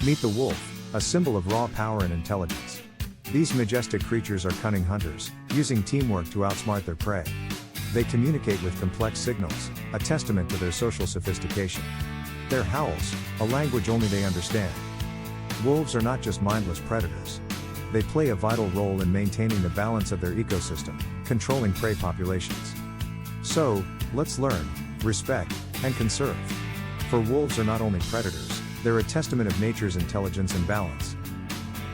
Meet the wolf, a symbol of raw power and intelligence. These majestic creatures are cunning hunters, using teamwork to outsmart their prey. They communicate with complex signals, a testament to their social sophistication. Their howls, a language only they understand. Wolves are not just mindless predators. They play a vital role in maintaining the balance of their ecosystem, controlling prey populations. So, let's learn, respect, and conserve. For wolves are not only predators, they're a testament of nature's intelligence and balance.